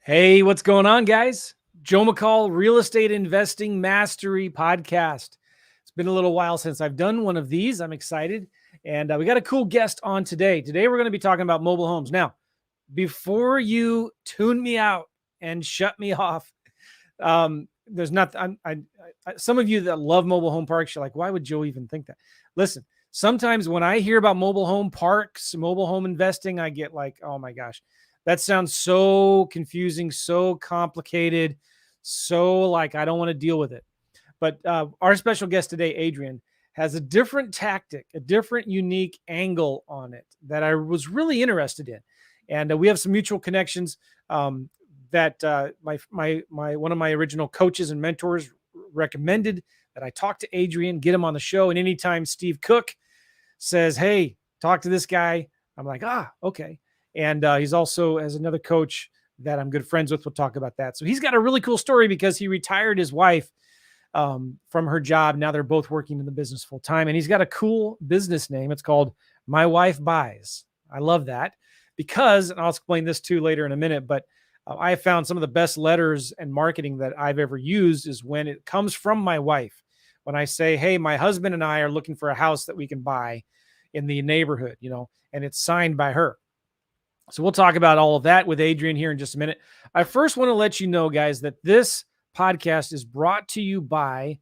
Hey, what's going on, guys? Joe McCall, Real Estate Investing Mastery Podcast. It's been a little while since I've done one of these. I'm excited. And we got a cool guest on today. Today, we're going to be talking about mobile homes. Now, before you tune me out and shut me off, there's not, some of you that love mobile home parks, you're like, why would Joe even think that? Listen, sometimes when I hear about mobile home parks, mobile home investing, I get like, oh my gosh. That sounds so confusing, so complicated, so like I don't want to deal with it. But our special guest today, Adrian, has a different tactic, a different unique angle on it that I was really interested in. And we have some mutual connections that my one of my original coaches and mentors recommended that I talk to Adrian, get him on the show. And anytime Steve Cook says, hey, talk to this guy, I'm like, okay. And he's also has another coach that I'm good friends with. We'll talk about that. So he's got a really cool story because he retired his wife from her job. Now they're both working in the business full time. And he's got a cool business name. It's called My Wife Buys. I love that because, and I'll explain this too later in a minute, but I have found some of the best letters and marketing that I've ever used is when it comes from my wife. When I say, hey, my husband and I are looking for a house that we can buy in the neighborhood, and it's signed by her. So we'll talk about all of that with Adrian here in just a minute. I first want to let you know, guys, that this podcast is brought to you by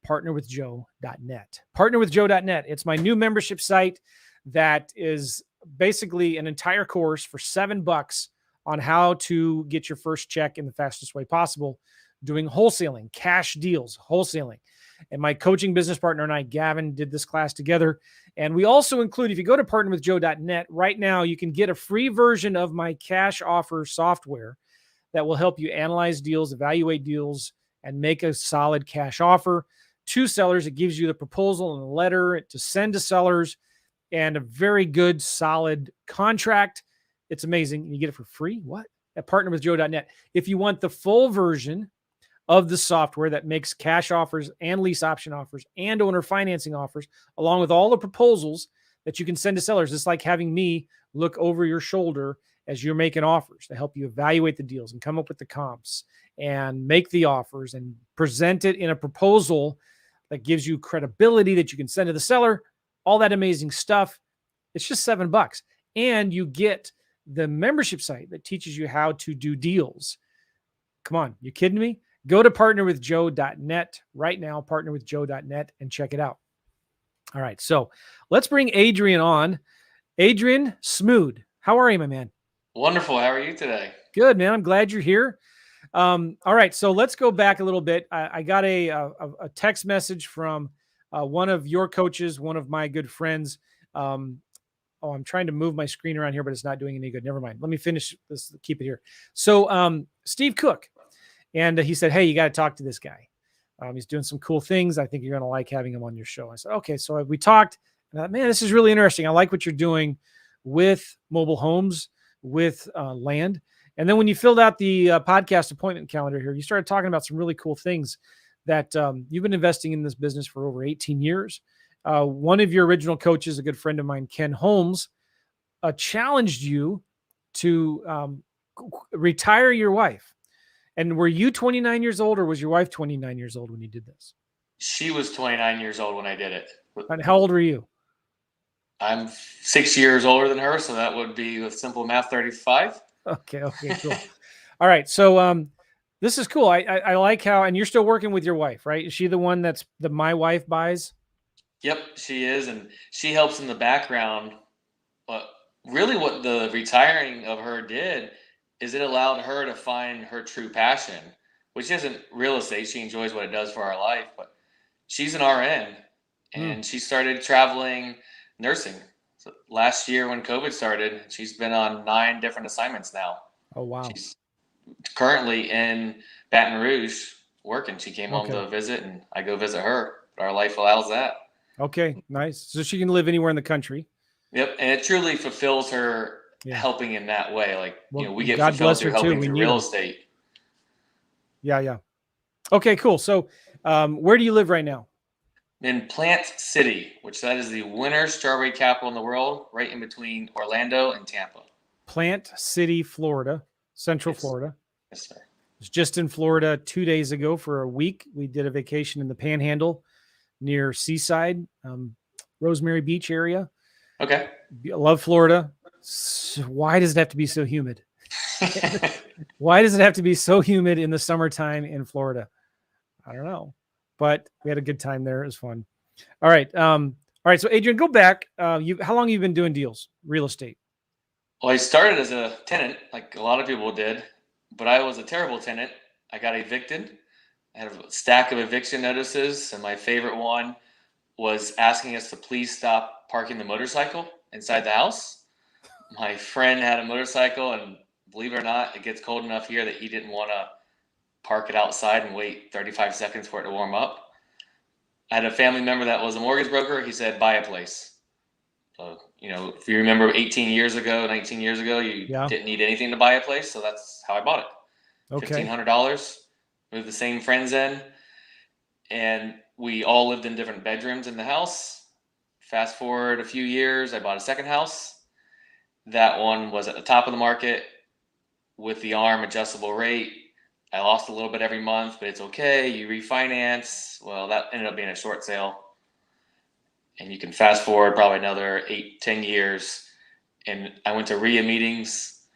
partnerwithjoe.net. Partnerwithjoe.net. It's my new membership site that is basically an entire course for $7 on how to get your first check in the fastest way possible, doing wholesaling, cash deals, wholesaling. And my coaching business partner and I, Gavin, did this class together. And we also include, if you go to partnerwithjoe.net right now, you can get a free version of my cash offer software that will help you analyze deals, evaluate deals, and make a solid cash offer to sellers. It gives you the proposal and the letter to send to sellers and a very good, solid contract. It's amazing. You get it for free. What? At partnerwithjoe.net. If you want the full version of the software that makes cash offers and lease option offers and owner financing offers, along with all the proposals that you can send to sellers. It's like having me look over your shoulder as you're making offers to help you evaluate the deals and come up with the comps and make the offers and present it in a proposal that gives you credibility that you can send to the seller, all that amazing stuff. It's just $7. And you get the membership site that teaches you how to do deals. Come on, you kidding me? Go to partnerwithjoe.net right now, partnerwithjoe.net, and check it out. All right, so let's bring Adrian on. Adrian Smude, how are you, my man? Wonderful. How are you today? Good, man. I'm glad you're here. All right, so let's go back a little bit. I got a text message from one of your coaches, one of my good friends. I'm trying to move my screen around here, but it's not doing any good. Never mind. Let me finish this. Keep it here. So Steve Cook. And he said, hey, you got to talk to this guy. He's doing some cool things. I think you're going to like having him on your show. I said, okay. So we talked. And I thought, man, this is really interesting. I like what you're doing with mobile homes, with land. And then when you filled out the podcast appointment calendar here, you started talking about some really cool things that you've been investing in this business for over 18 years. One of your original coaches, a good friend of mine, Ken Holmes, challenged you to retire your wife. And were you 29 years old or was your wife 29 years old when you did this? She was 29 years old when I did it. And how old were you? I'm 6 years older than her, so that would be with simple math 35. Okay, cool. All right, so this is cool. I like how, and you're still working with your wife, right? Is she the one that's the My Wife Buys? Yep, she is, and she helps in the background. But really what the retiring of her did is it allowed her to find her true passion, which isn't real estate. She enjoys what it does for our life, but she's an RN, and she started traveling nursing. So last year when COVID started, she's been on 9 different assignments now. Oh, wow. She's currently in Baton Rouge working. She came home to visit, and I go visit her. Our life allows that. Okay, nice. So she can live anywhere in the country. Yep, and it truly fulfills her helping in that way. Like, we get God fulfilled through bless her helping too. through real estate. Yeah. Okay, cool. So where do you live right now? In Plant City, which that is the winter strawberry capital in the world, right in between Orlando and Tampa. Plant City, Florida, Central Florida. Yes, sir. Was just in Florida 2 days ago for a week. We did a vacation in the Panhandle near Seaside, Rosemary Beach area. Okay. I love Florida. So why does it have to be so humid? Why does it have to be so humid in the summertime in Florida? I don't know, but we had a good time there. It was fun. All right. All right. So Adrian, go back. How long have you been doing deals, real estate? Well, I started as a tenant, like a lot of people did, but I was a terrible tenant. I got evicted. I had a stack of eviction notices, and my favorite one was asking us to please stop parking the motorcycle inside the house. My friend had a motorcycle, and believe it or not, it gets cold enough here that he didn't want to park it outside and wait 35 seconds for it to warm up. I had a family member that was a mortgage broker. He said, buy a place. So, if you remember 18 years ago, 19 years ago, you didn't need anything to buy a place. So that's how I bought it. Okay. $1,500, moved the same friends in, and we all lived in different bedrooms in the house. Fast forward a few years, I bought a second house. That one was at the top of the market with the ARM adjustable rate. I lost a little bit every month, but it's okay. You refinance. Well, that ended up being a short sale. And you can fast forward probably another 8-10 years. And I went to RIA meetings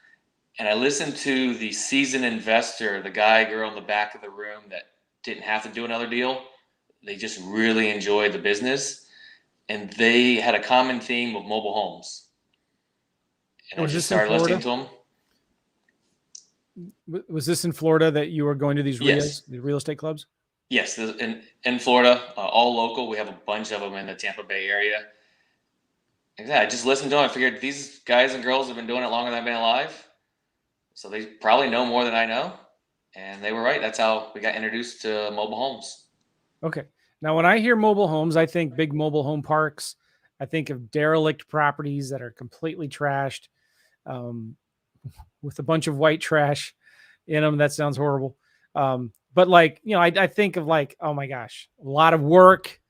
and I listened to the seasoned investor, the guy, girl in the back of the room that didn't have to do another deal. They just really enjoyed the business. And they had a common theme of mobile homes. And I just started listening to them. Was this in Florida that you were going to these Yes. the real estate clubs? Yes, in Florida, all local. We have a bunch of them in the Tampa Bay area. And yeah, I just listened to them. I figured these guys and girls have been doing it longer than I've been alive, so they probably know more than I know. And they were right. That's how we got introduced to mobile homes. Okay. Now, when I hear mobile homes, I think big mobile home parks. I think of derelict properties that are completely trashed, with a bunch of white trash in them. That sounds horrible. But I think of oh my gosh, a lot of work,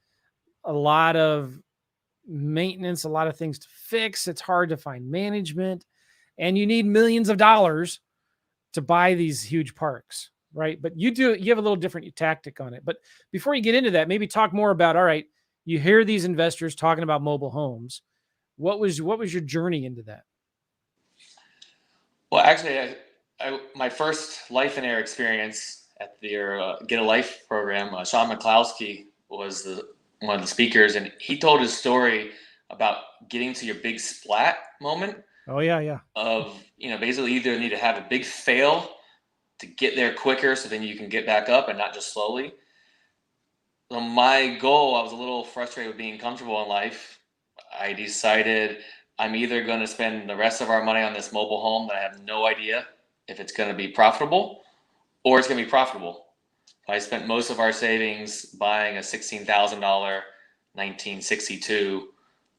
a lot of maintenance, a lot of things to fix. It's hard to find management, and you need millions of dollars to buy these huge parks, right? But you have a little different tactic on it. But before you get into that, maybe talk more about, all right, you hear these investors talking about mobile homes. What was your journey into that? Well, actually, my first Life and Air experience at their Get a Life program, Sean McCloskey was one of the speakers, and he told his story about getting to your big splat moment. Oh, yeah. Of, basically either need to have a big fail to get there quicker so then you can get back up and not just slowly. So my goal, I was a little frustrated with being comfortable in life. I decided I'm either going to spend the rest of our money on this mobile home that I have no idea if it's going to be profitable or it's going to be profitable. I spent most of our savings buying a $16,000 1962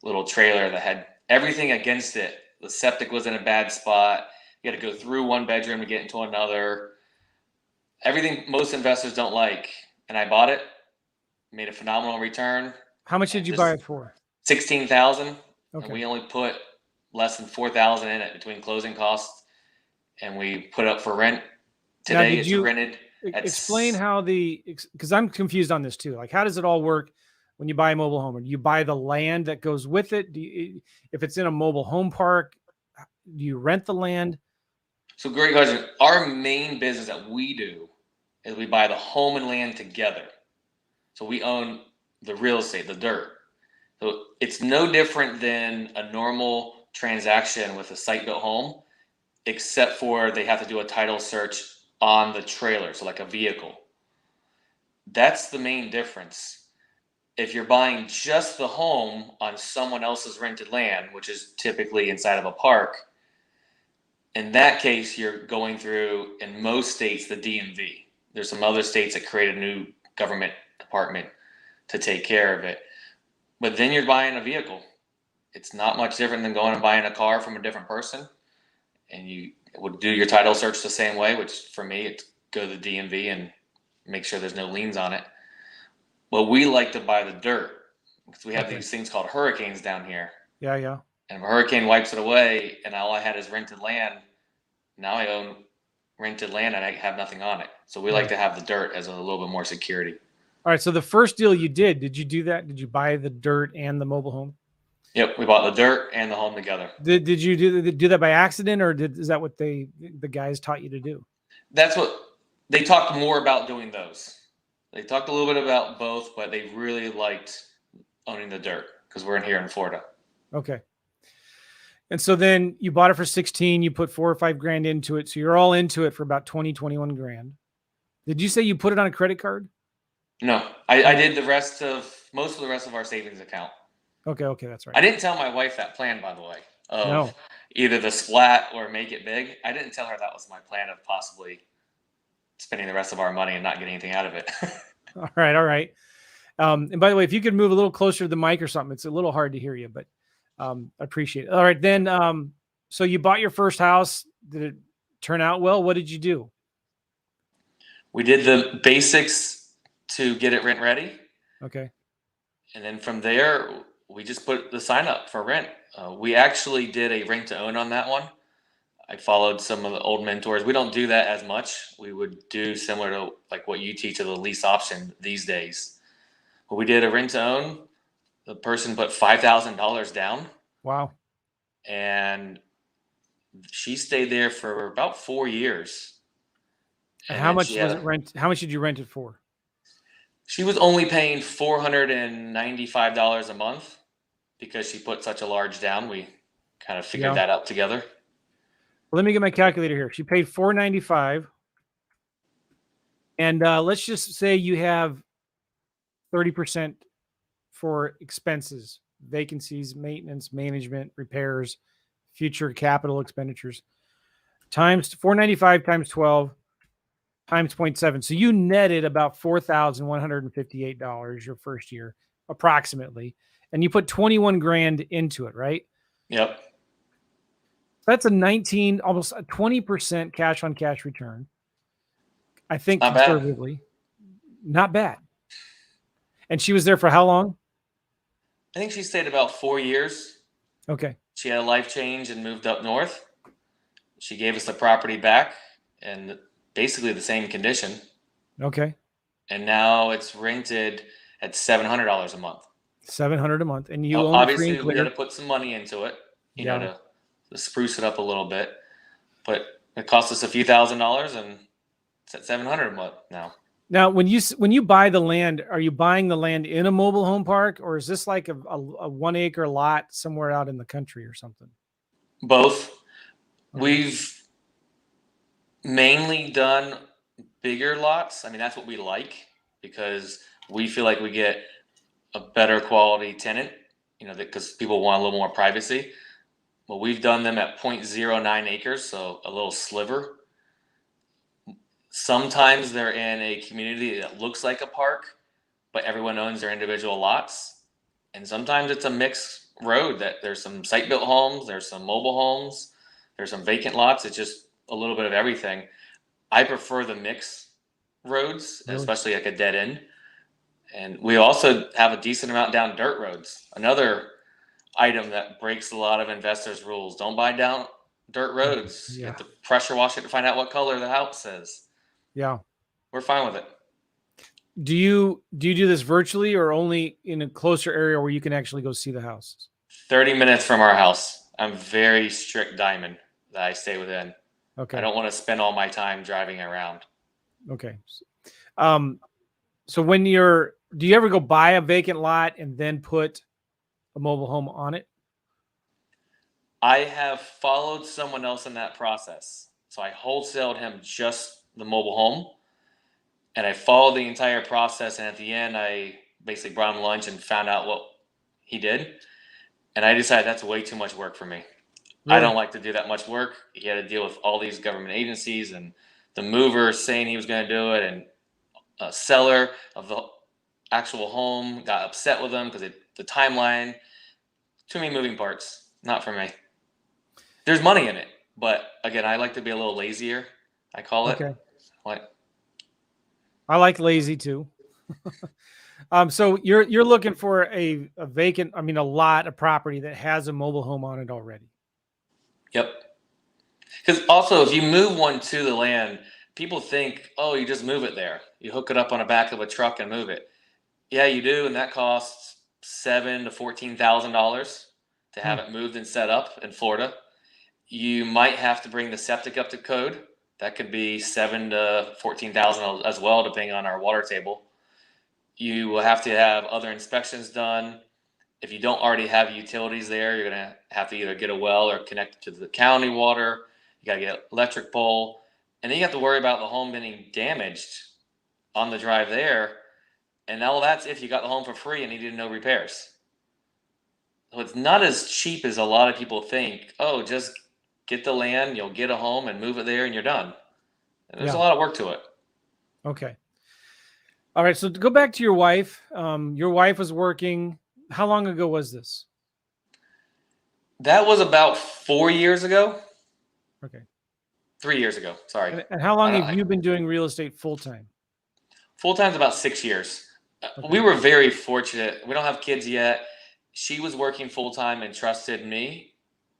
little trailer that had everything against it. The septic was in a bad spot. You had to go through one bedroom to get into another. Everything most investors don't like. And I bought it, made a phenomenal return. How much did you buy it for? $16,000. Okay. And we only put less than $4,000 in it between closing costs, and we put up for rent. Today it's rented. Explain how because I'm confused on this too. Like, how does it all work when you buy a mobile home? Do you buy the land that goes with it? If it's in a mobile home park, do you rent the land? So great question. Our main business that we do is we buy the home and land together. So we own the real estate, the dirt. So it's no different than a normal transaction with a site-built home, except for they have to do a title search on the trailer, so like a vehicle. That's the main difference. If you're buying just the home on someone else's rented land, which is typically inside of a park, in that case, you're going through, in most states, the DMV. There's some other states that create a new government department to take care of it. But then you're buying a vehicle. It's not much different than going and buying a car from a different person. And you would do your title search the same way, which for me, it's go to the DMV and make sure there's no liens on it. Well, we like to buy the dirt because we have these things called hurricanes down here. Yeah. And if a hurricane wipes it away and all I had is rented land, now I own rented land and I have nothing on it. So we like to have the dirt as a little bit more security. All right. So the first deal you did you do that? Did you buy the dirt and the mobile home? Yep, we bought the dirt and the home together. Did you do that by accident, or is that what the guys taught you to do? That's what they talked more about doing those. They talked a little bit about both, but they really liked owning the dirt because we're in here in Florida. Okay. And so then you bought it for 16, you put 4 or 5 grand into it. So you're all into it for about 20, 21 grand. Did you say you put it on a credit card? No, I did most of the rest of our savings account. Okay, that's right. I didn't tell my wife that plan, by the way, of No. either the splat or make it big. I didn't tell her that was my plan of possibly spending the rest of our money and not getting anything out of it. All right. And by the way, if you could move a little closer to the mic or something, it's a little hard to hear you, but I appreciate it. All right, then. So you bought your first house. Did it turn out well? What did you do? We did the basics to get it rent ready. Okay. And then from there, we just put the sign up for rent. We actually did a rent to own on that one. I followed some of the old mentors. We don't do that as much. We would do similar to like what you teach of the lease option these days. But we did a rent to own. The person put $5,000 down. Wow. And she stayed there for about 4 years. And how much was it rent? How much did you rent it for? She was only paying $495 a month because she put such a large down. We kind of figured that out together. Let me get my calculator here. She paid $495. And let's just say you have 30% for expenses, vacancies, maintenance, management, repairs, future capital expenditures. Times 495 times 12 times 0.7. So you netted about $4,158 your first year, approximately. And you put 21 grand into it, right? Yep. That's a 19, almost a 20% cash on cash return. I think not conservatively. Bad. Not bad. And she was there for how long? I think she stayed about 4 years. Okay. She had a life change and moved up north. She gave us the property back and basically the same condition. Okay. And now it's rented at $700 a month. $700 a month. And you obviously we got to put some money into it, you know, to spruce it up a little bit. But it cost us a few $1,000s and it's at $700 a month now. Now, when you buy the land, are you buying the land in a mobile home park, or is this like a 1 acre lot somewhere out in the country or something? Both. Okay. We've mainly done bigger lots. I mean, that's what we like because we feel like we get a better quality tenant, you know, because people want a little more privacy. Well, we've done them at 0.09 acres, so a little sliver. Sometimes they're in a community that looks like a park, but everyone owns their individual lots. And sometimes it's a mixed road that there's some site-built homes, there's some mobile homes, there's some vacant lots. It's just a little bit of everything. I prefer the mixed roads, especially like a dead end. And we also have a decent amount down dirt roads. Another item that breaks a lot of investors' rules. Don't buy down dirt roads. You have to pressure wash it to find out what color the house is. Yeah. We're fine with it. Do you do this virtually or only in a closer area where you can actually go see the houses? 30 minutes from our house. I'm very strict diamond that I stay within. Okay. I don't want to spend all my time driving around. Okay. So do you ever go buy a vacant lot and then put a mobile home on it? I have followed someone else in that process. So I wholesaled him just the mobile home and I followed the entire process. And at the end, I basically brought him lunch and found out what he did. And I decided that's way too much work for me. Really? I don't like to do that much work. He had to deal with all these government agencies and the mover saying he was going to do it. And a seller of the actual home got upset with him because the timeline, too many moving parts. Not for me. There's money in it. But again, I like to be a little lazier. I call it. Okay. I like lazy too. So you're looking for a vacant, a lot of property that has a mobile home on it already. Yep. Because also, if you move one to the land, people think, oh, you just move it there. You hook it up on the back of a truck and move it. Yeah, you do, and that costs $7,000 to $14,000 to have it moved and set up in Florida. You might have to bring the septic up to code. That could be $7,000 to $14,000 as well, depending on our water table. You will have to have other inspections done. If you don't already have utilities there, you're going to have to either get a well or connect it to the county water. You got to get electric pole. And then you have to worry about the home being damaged on the drive there. And all that's if you got the home for free and needed no repairs. So it's not as cheap as a lot of people think. Oh, just get the land, you'll get a home and move it there and you're done. And there's a lot of work to it. Okay. All right. So to go back to your wife, your wife was working. How long ago was this? That was about 4 years ago. Okay. 3 years ago. Sorry. And how long have you been doing real estate full time? Full time's about 6 years. Okay. We were very fortunate. We don't have kids yet. She was working full time and trusted me,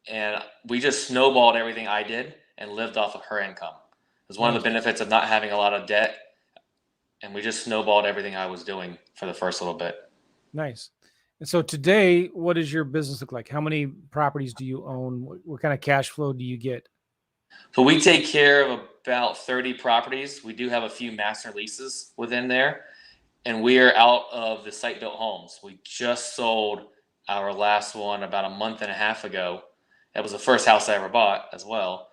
and we just snowballed everything I did and lived off of her income. It was one of the benefits of not having a lot of debt, and we just snowballed everything I was doing for the first little bit. Nice. And so today, what does your business look like? How many properties do you own? What kind of cash flow do you get? So we take care of about 30 properties. We do have a few master leases within there, and we are out of the site-built homes. We just sold our last one about a month and a half ago. That was the first house I ever bought as well.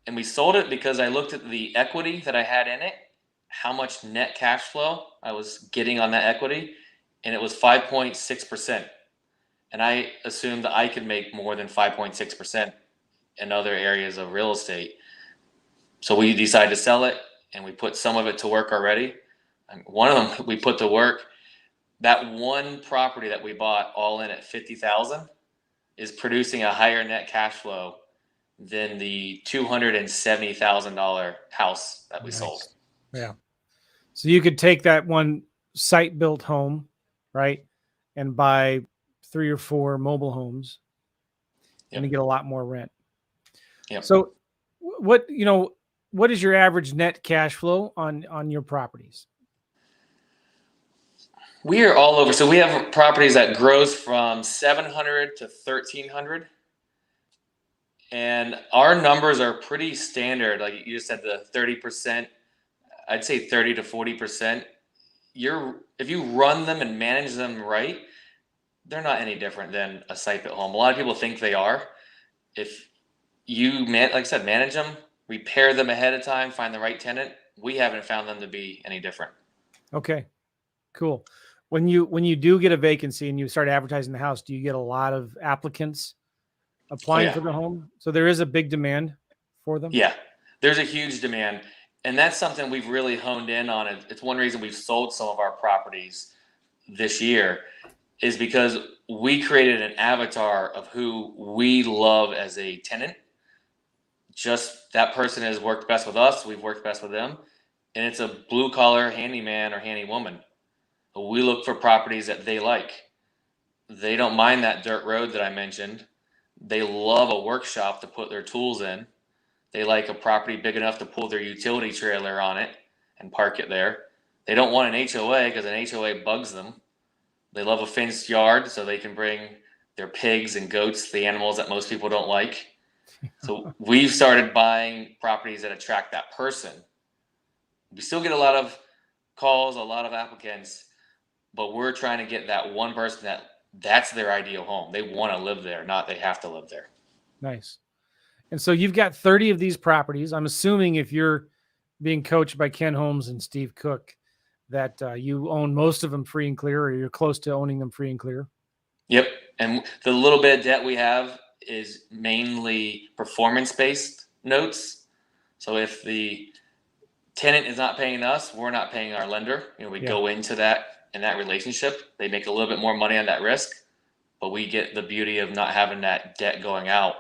And we sold it because I looked at the equity that I had in it, how much net cash flow I was getting on that equity, and it was 5.6%. And I assumed that I could make more than 5.6% in other areas of real estate. So we decided to sell it, and we put some of it to work already. And one of them we put to work. That one property that we bought all in at $50,000 is producing a higher net cash flow than the $270,000 house that we sold. Yeah. So you could take that one site built home, right, and buy 3 or 4 mobile homes, and you get a lot more rent. Yep. So what is your average net cash flow on your properties? We are all over. So we have properties that grows from 700 to 1,300. And our numbers are pretty standard. Like you just said, the 30%, I'd say 30 to 40%. If you run them and manage them right, they're not any different than a site-built home. A lot of people think they are. If you, like I said, manage them, repair them ahead of time, find the right tenant, we haven't found them to be any different. Okay, cool. When you do get a vacancy and you start advertising the house, do you get a lot of applicants applying for the home? So there is a big demand for them? Yeah, there's a huge demand. And that's something we've really honed in on. It's one reason we've sold some of our properties this year is because we created an avatar of who we love as a tenant. Just that person has worked best with us. We've worked best with them. And it's a blue collar handyman or handy woman. We look for properties that they like. They don't mind that dirt road that I mentioned. They love a workshop to put their tools in. They like a property big enough to pull their utility trailer on it and park it there. They don't want an HOA because an HOA bugs them. They love a fenced yard so they can bring their pigs and goats, the animals that most people don't like. So we've started buying properties that attract that person. We still get a lot of calls, a lot of applicants, but we're trying to get that one person that's their ideal home. They want to live there, not they have to live there. Nice. And so you've got 30 of these properties. I'm assuming if you're being coached by Ken Holmes and Steve Cook, that you own most of them free and clear, or you're close to owning them free and clear. Yep. And the little bit of debt we have is mainly performance-based notes. So if the tenant is not paying us, we're not paying our lender. We go into that in that relationship. They make a little bit more money on that risk, but we get the beauty of not having that debt going out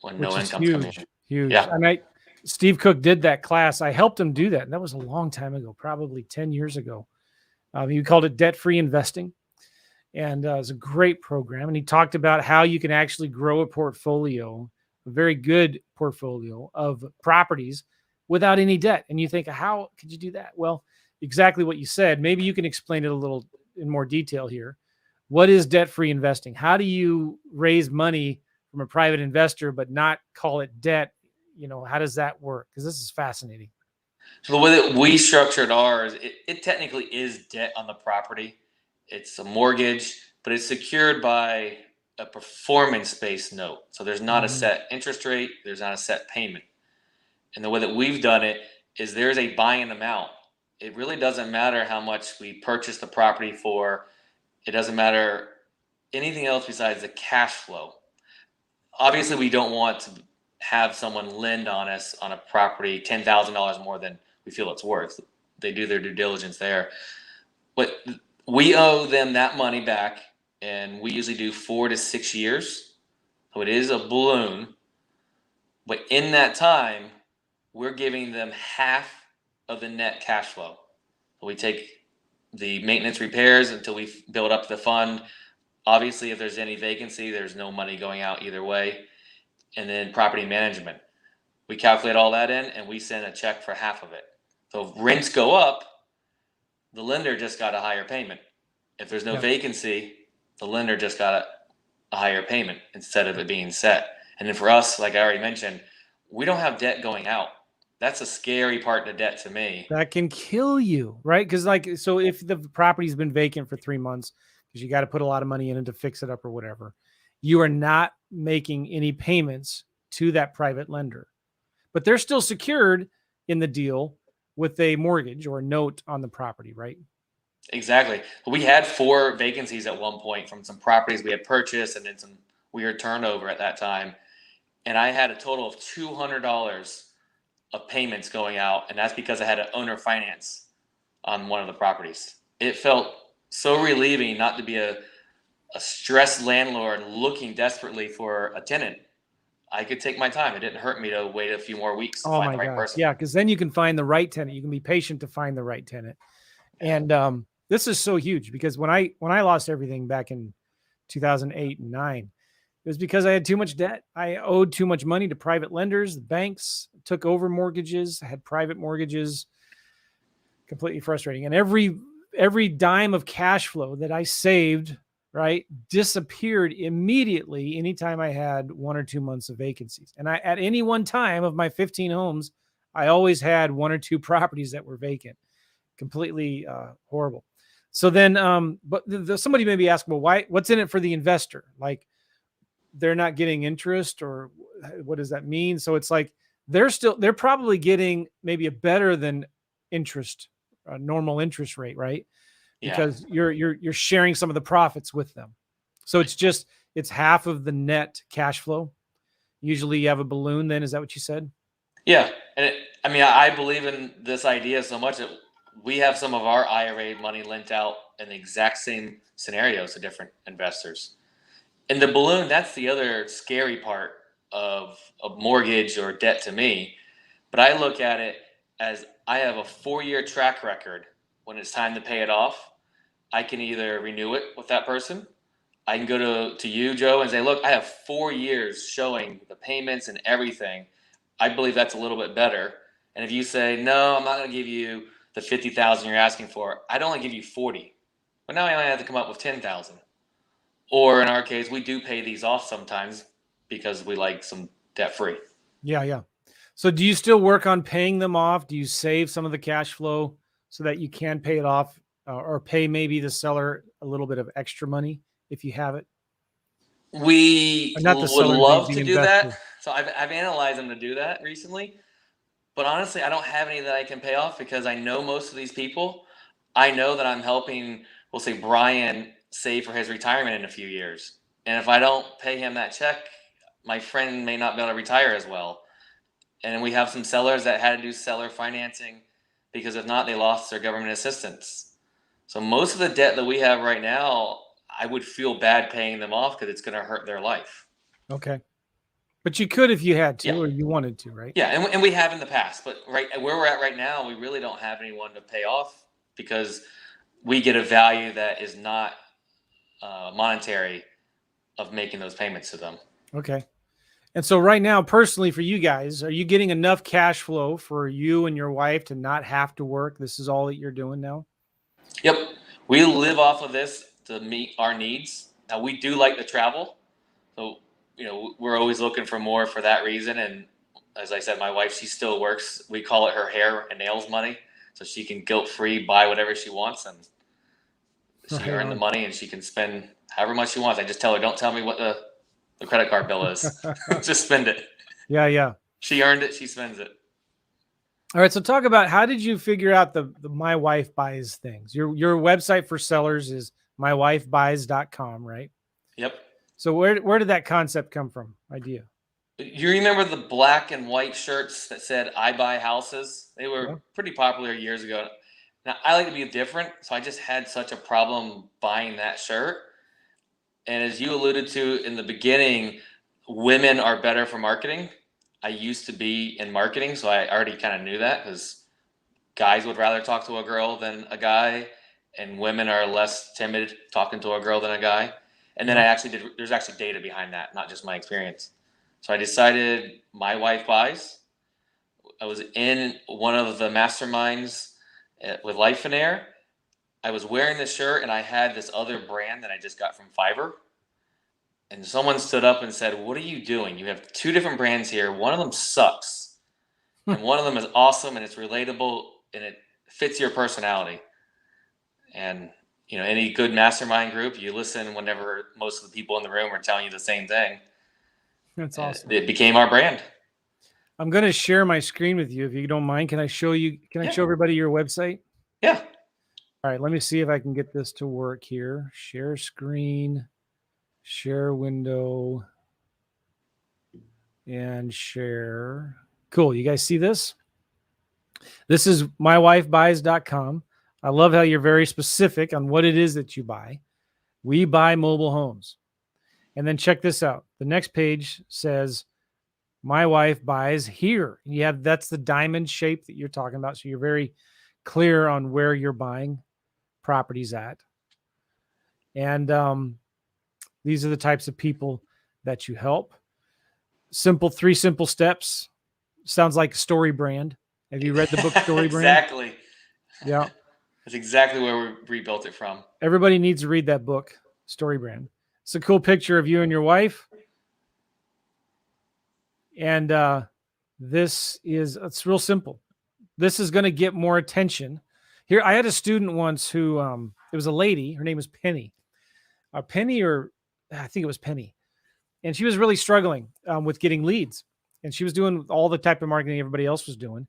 when no income's coming in. Huge. Yeah. And Steve Cook did that class. I helped him do that. And that was a long time ago, probably 10 years ago. He called it debt-free investing. And it was a great program. And he talked about how you can actually grow a portfolio a very good portfolio of properties without any debt. And you think, how could you do that? Well, exactly what you said. Maybe you can explain it a little in more detail here. What is debt-free investing? How do you raise money from a private investor but not call it debt? How does that work? Because this is fascinating. So the way that we structured ours, it technically is debt on the property. It's a mortgage, but it's secured by a performance-based note. So there's not a Mhm. set interest rate, there's not a set payment. And the way that we've done it is there's a buy-in amount. It really doesn't matter how much we purchase the property for. It doesn't matter anything else besides the cash flow. Obviously, we don't want to have someone lend on us on a property $10,000 more than we feel it's worth. They do their due diligence there, but we owe them that money back, and we usually do 4 to 6 years. So it is a balloon, but in that time, we're giving them half of the net cash flow. So we take the maintenance repairs until we build up the fund. Obviously, if there's any vacancy, there's no money going out either way. And then property management. We calculate all that in and we send a check for half of it. So if rents go up, the lender just got a higher payment. If there's no Yeah. vacancy, the lender just got a higher payment instead of it being set. And then for us, like I already mentioned, we don't have debt going out. That's a scary part to debt to me. That can kill you, right? Because so if the property's been vacant for 3 months, because you got to put a lot of money in it to fix it up or whatever, you are not making any payments to that private lender, but they're still secured in the deal with a mortgage or a note on the property, right? Exactly. We had 4 vacancies at one point from some properties we had purchased and then some weird turnover at that time. And I had a total of $200 of payments going out. And that's because I had an owner finance on one of the properties. It felt so relieving not to be a stressed landlord looking desperately for a tenant. I could take my time. It didn't hurt me to wait a few more weeks to Oh find the my right gosh. person. Yeah. Because then you can find the right tenant. You can be patient to find the right tenant. Yeah. And this is so huge because when I lost everything back in 2008 and 9, it was because I had too much debt. I owed too much money to private lenders. The banks took over mortgages, had private mortgages. Completely frustrating. And every dime of cash flow that I saved, right, disappeared immediately anytime I had 1 or 2 months of vacancies. And at any one time of my 15 homes, I always had 1 or 2 properties that were vacant. Completely horrible. So then, but somebody may be asking, well, what's in it for the investor? Like, they're not getting interest, or what does that mean? So it's like they're probably getting maybe a better than interest, normal interest rate, right? Yeah. Because you're sharing some of the profits with them. So it's half of the net cash flow. Usually you have a balloon. Then is that what you said? Yeah. And I mean, I believe in this idea so much that we have some of our IRA money lent out in the exact same scenarios to different investors. And the balloon, that's the other scary part of a mortgage or debt to me. But I look at it as I have a 4 year track record. When it's time to pay it off, I can either renew it with that person. I can go to you, Joe, and say, look, I have 4 years showing the payments and everything. I believe that's a little bit better. And if you say, no, I'm not going to give you the 50,000 you're asking for, I'd only give you 40. But now I only have to come up with 10,000. Or in our case, we do pay these off sometimes because we like some debt free. Yeah, yeah. So do you still work on paying them off? Do you save some of the cash flow so that you can pay it off, or pay maybe the seller a little bit of extra money if you have it? We Or not the would seller, love the to do that. investor. So I've analyzed them to do that recently. But honestly, I don't have any that I can pay off because I know most of these people. I know that I'm helping, we'll say, Brian save for his retirement in a few years. And if I don't pay him that check, my friend may not be able to retire as well. And we have some sellers that had to do seller financing because if not, they lost their government assistance. So most of the debt that we have right now, I would feel bad paying them off because it's going to hurt their life. Okay. But you could if you had Yeah. to, or you wanted to, right? Yeah, and we have in the past, but right where we're at right now, we really don't have anyone to pay off because we get a value that is not monetary of making those payments to them. Okay. And so right now, personally for you guys, are you getting enough cash flow for you and your wife to not have to work? This is all that you're doing now? Yep. We live off of this to meet our needs. Now we do like to travel. So, we're always looking for more for that reason. And as I said, my wife, she still works. We call it her hair and nails money. So she can guilt-free buy whatever she wants, and she Right earned the on. money and she can spend however much she wants. I just tell her, don't tell me what the credit card bill is. Just spend it. Yeah. She earned it. She spends it. All right. So talk about, how did you figure out the My Wife Buys things? Your website for sellers is mywifebuys.com, right? Yep. So where did that concept come from? Idea? You remember the black and white shirts that said "I buy houses"? They Yeah. were pretty popular years ago. Now I like to be different, so I just had such a problem buying that shirt. And as you alluded to in the beginning, women are better for marketing. I used to be in marketing, so I already kind of knew that, because guys would rather talk to a girl than a guy, and women are less timid talking to a girl than a guy. And then Yeah. there's actually data behind that, not just my experience. So I decided My Wife Buys. I was in one of the masterminds with Life and Air. I was wearing this shirt and I had this other brand that I just got from Fiverr. And someone stood up and said, "What are you doing? You have two different brands here. One of them sucks, and one of them is awesome, and it's relatable, and it fits your personality." And any good mastermind group, you listen whenever most of the people in the room are telling you the same thing. That's awesome. It became our brand. I'm going to share my screen with you if you don't mind. Can I show you? Can I show everybody your website? Yeah. All right. Let me see if I can get this to work here. Share screen, share window, and share. Cool. You guys see this? This is mywifebuys.com. I love how you're very specific on what it is that you buy. We buy mobile homes. And then check this out. The next page says, "My wife buys here." That's the diamond shape that you're talking about. So you're very clear on where you're buying properties at. And these are the types of people that you help. Three simple steps. Sounds like a Story Brand. Have you read the book Story Brand? Exactly. Yeah. That's exactly where we rebuilt it from. Everybody needs to read that book, Story Brand. It's a cool picture of you and your wife. And it's real simple. This is going to get more attention. Here, I had a student once who, it was a lady. Her name was Penny. I think it was Penny. And she was really struggling with getting leads. And she was doing all the type of marketing everybody else was doing.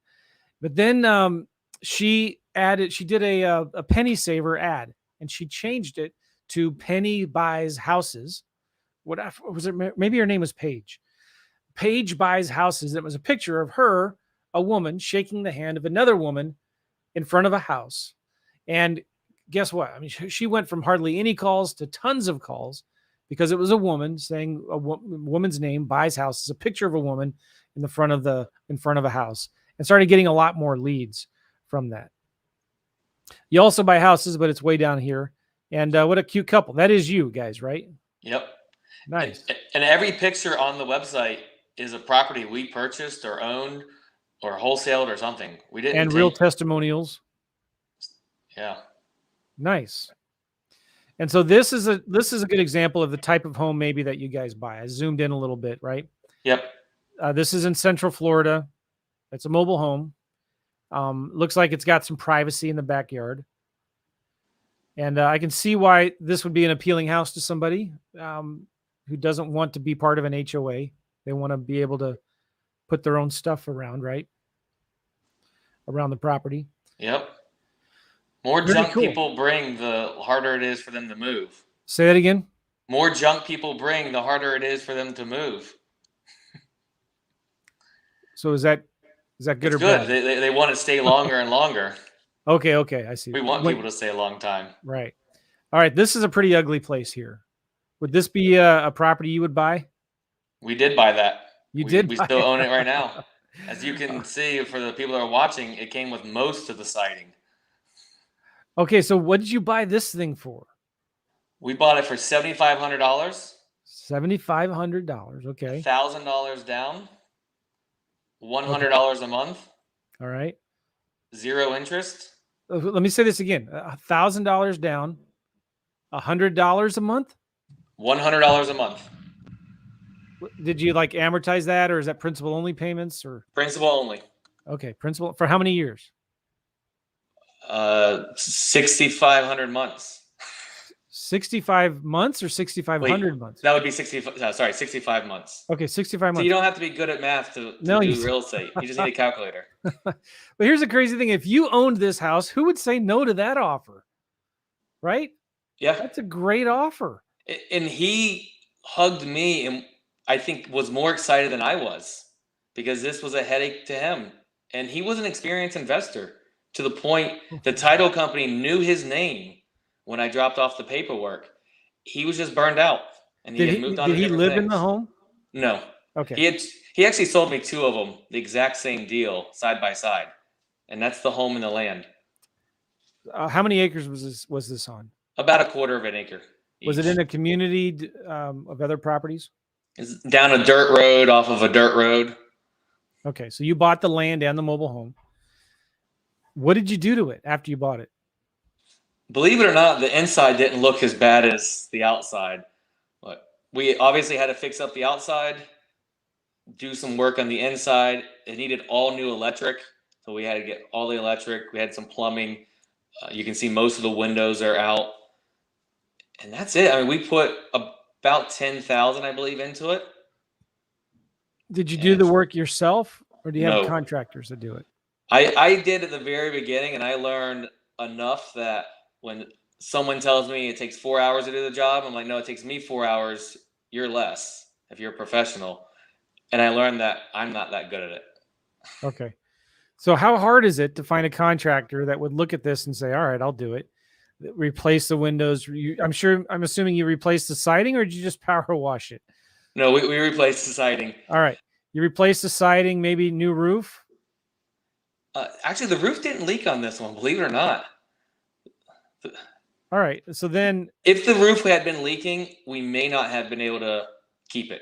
But then she did a Penny Saver ad, and she changed it to Penny Buys Houses. What was it? Maybe her name was Paige. Paige Buys Houses. It was a picture of her, a woman, shaking the hand of another woman in front of a house. And guess what? I mean, she went from hardly any calls to tons of calls, because it was a woman saying woman's name, buys houses, a picture of a woman in front of a house, and started getting a lot more leads from that. You also buy houses, but it's way down here. And what a cute couple. That is you guys, right? Yep. Nice. And every picture on the website is a property we purchased or owned or wholesaled or something. We didn't. And real testimonials. Yeah. Nice. And so this is a good example of the type of home maybe that you guys buy. I zoomed in a little bit, right? Yep. This is in Central Florida. It's a mobile home. Looks like it's got some privacy in the backyard. And I can see why this would be an appealing house to somebody who doesn't want to be part of an HOA. They want to be able to put their own stuff around, right? Around the property. Yep. More junk people bring, the harder it is for them to move. Say that again. More junk people bring, the harder it is for them to move. So is that good or good? bad? They want to stay longer and longer. Okay, I see. We want people to stay a long time. Right. All right. This is a pretty ugly place here. Would this be a property you would buy? We did buy that. We still own it right now. As you can see, for the people that are watching, it came with most of the siding. Okay, so what did you buy this thing for? We bought it for $7,500. $7,500. Okay. $1,000 down, $100 a month, All right. 0 interest. Let me say this again. $1,000 down, $100 a month. $100 a month. Did you like amortize that, or is that principal only payments, or Principal only. okay, principal for how many years? 6,500 months. 65 months or 6,500 months? That would be 65 months. Okay, 65 months. So you don't have to be good at math to do real estate. You just need a calculator. But here's the crazy thing. If you owned this house, who would say no to that offer? Right? Yeah. That's a great offer. And he hugged me and I think was more excited than I was because this was a headache to him. And he was an experienced investor to the point the title company knew his name when I dropped off the paperwork. He was just burned out and he had moved on to different live things. In the home? No. Okay. He actually sold me 2 of them, the exact same deal, side by side. And that's the home and the land. How many acres was this on? About 1/4 of an acre. Was it in a community of other properties? It's down a dirt road, off of a dirt road. Okay, so you bought the land and the mobile home. What did you do to it after you bought it? Believe it or not, the inside didn't look as bad as the outside. But we obviously had to fix up the outside, do some work on the inside. It needed all new electric, so we had to get all the electric. We had some plumbing. You can see most of the windows are out. And that's it. I mean, we put about 10,000, I believe, into it. Did you do the work yourself, or do you have contractors that do it? I did at the very beginning, and I learned enough that when someone tells me it takes 4 hours to do the job, I'm like, no, it takes me 4 hours. You're less if you're a professional. And I learned that I'm not that good at it. Okay. So how hard is it to find a contractor that would look at this and say, all right, I'll do it? Replace the windows. I'm assuming you replaced the siding, or did you just power wash it? No, we replaced the siding. All right. You replaced the siding, maybe new roof? Actually, the roof didn't leak on this one, believe it or not. All right. So then if the roof had been leaking, we may not have been able to keep it.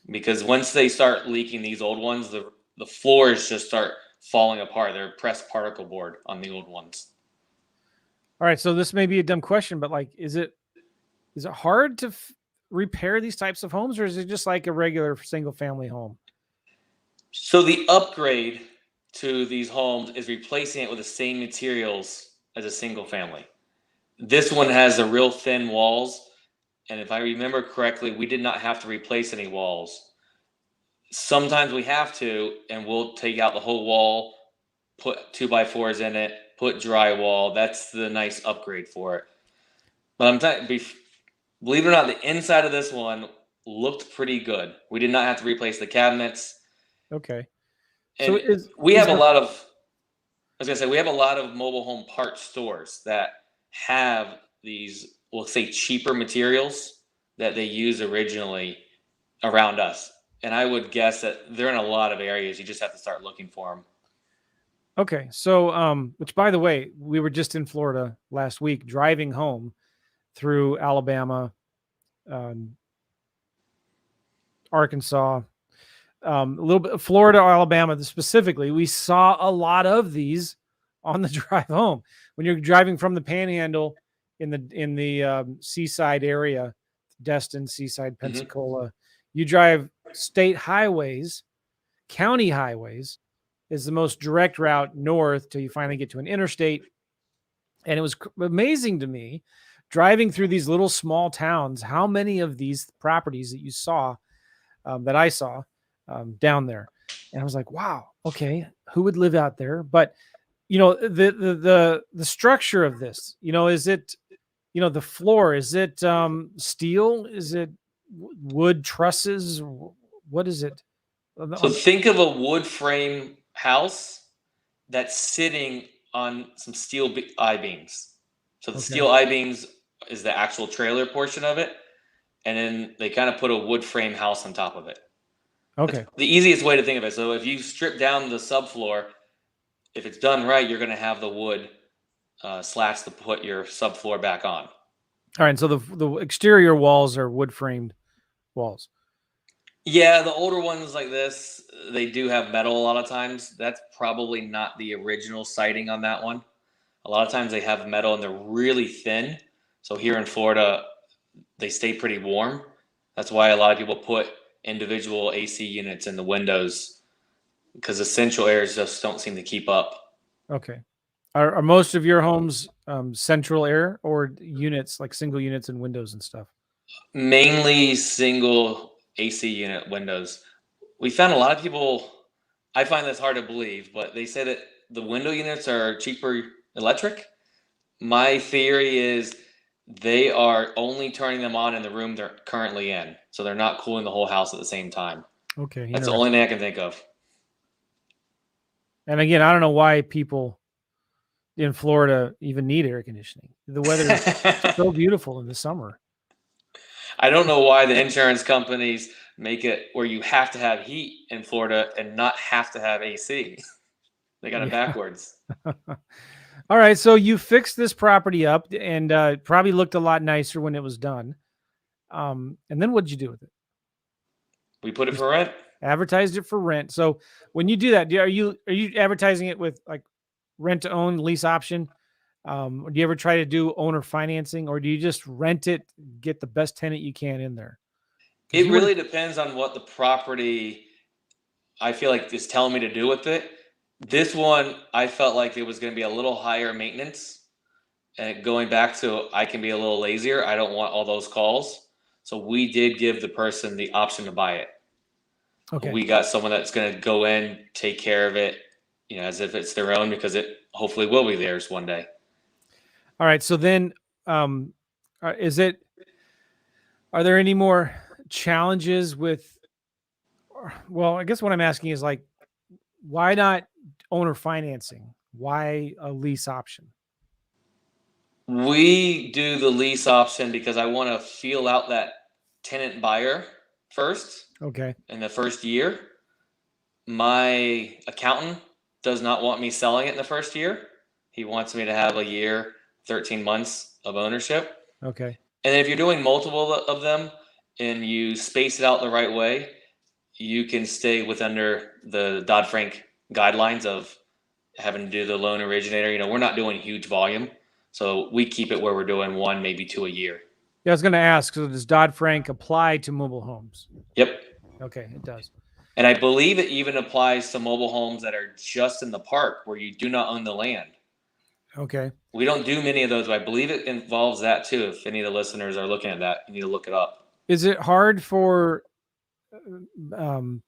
Because once they start leaking, these old ones, the floors just start falling apart. They're pressed particle board on the old ones. All right, so this may be a dumb question, but like, is it hard to repair these types of homes, or is it just like a regular single family home? So the upgrade to these homes is replacing it with the same materials as a single family. This one has the real thin walls, and if I remember correctly, we did not have to replace any walls. Sometimes we have to, and we'll take out the whole wall, put 2x4s in it, put drywall. That's the nice upgrade for it. But I'm telling you, believe it or not, the inside of this one looked pretty good. We did not have to replace the cabinets. Okay. And so we have a lot of mobile home parts stores that have these, we'll say, cheaper materials that they use originally around us. And I would guess that they're in a lot of areas. You just have to start looking for them. Okay. So, which by the way, we were just in Florida last week, driving home through Alabama, Arkansas, a little bit Florida, Alabama specifically. We saw a lot of these on the drive home. When you're driving from the Panhandle in the seaside area, Destin, Seaside, Pensacola, you drive state highways, county highways is the most direct route north till you finally get to an interstate. And it was amazing to me driving through these little small towns, how many of these properties that you saw, that I saw down there. And I was like, wow, okay, who would live out there? But you know, the structure of this, you know, is it, you know, the floor, is it steel? Is it wood trusses? What is it? So think of a wood frame house that's sitting on some steel I-beams. So the steel I-beams is the actual trailer portion of it. And then they kind of put a wood frame house on top of it. Okay. That's the easiest way to think of it. So if you strip down the subfloor, if it's done right, you're going to have the wood slats to put your subfloor back on. All right. So the exterior walls are wood framed walls. Yeah, the older ones like this, they do have metal a lot of times. That's probably not the original siding on that one. A lot of times they have metal and they're really thin. So here in Florida, they stay pretty warm. That's why a lot of people put individual AC units in the windows because the central airs just don't seem to keep up. Okay. Are most of your homes central air or units, like single units and windows and stuff? Mainly single AC unit windows. We found a lot of people, I find this hard to believe, but they say that the window units are cheaper electric. My theory is they are only turning them on in the room they're currently in. So they're not cooling the whole house at the same time. Okay. That's the only thing I can think of. And again, I don't know why people in Florida even need air conditioning. The weather is so beautiful in the summer. I don't know why the insurance companies make it where you have to have heat in Florida and not have to have AC. They got it backwards. All right. So you fixed this property up and probably looked a lot nicer when it was done. And then what did you do with it? We put it for rent. Advertised it for rent. So when you do that, are you advertising it with like rent to own, lease option? Or do you ever try to do owner financing, or do you just rent it, get the best tenant you can in there? It really depends on what the property I feel like is telling me to do with it. This one, I felt like it was going to be a little higher maintenance. And going back to, I can be a little lazier. I don't want all those calls. So we did give the person the option to buy it. Okay. We got someone that's going to go in, take care of it, as if it's their own, because it hopefully will be theirs one day. All right. So then, are there any more challenges with, well, I guess what I'm asking is like, why not owner financing? Why a lease option? We do the lease option because I want to feel out that tenant buyer first. Okay. In the first year. My accountant does not want me selling it in the first year. He wants me to have a year, 13 months of ownership. Okay. And if you're doing multiple of them and you space it out the right way, you can stay under the Dodd-Frank guidelines of having to do the loan originator. We're not doing huge volume. So we keep it where we're doing one, maybe two a year. Yeah, I was going to ask, so does Dodd-Frank apply to mobile homes? Yep. Okay, it does. And I believe it even applies to mobile homes that are just in the park where you do not own the land. Okay. We don't do many of those, but I believe it involves that too. If any of the listeners are looking at that, you need to look it up. Is it hard for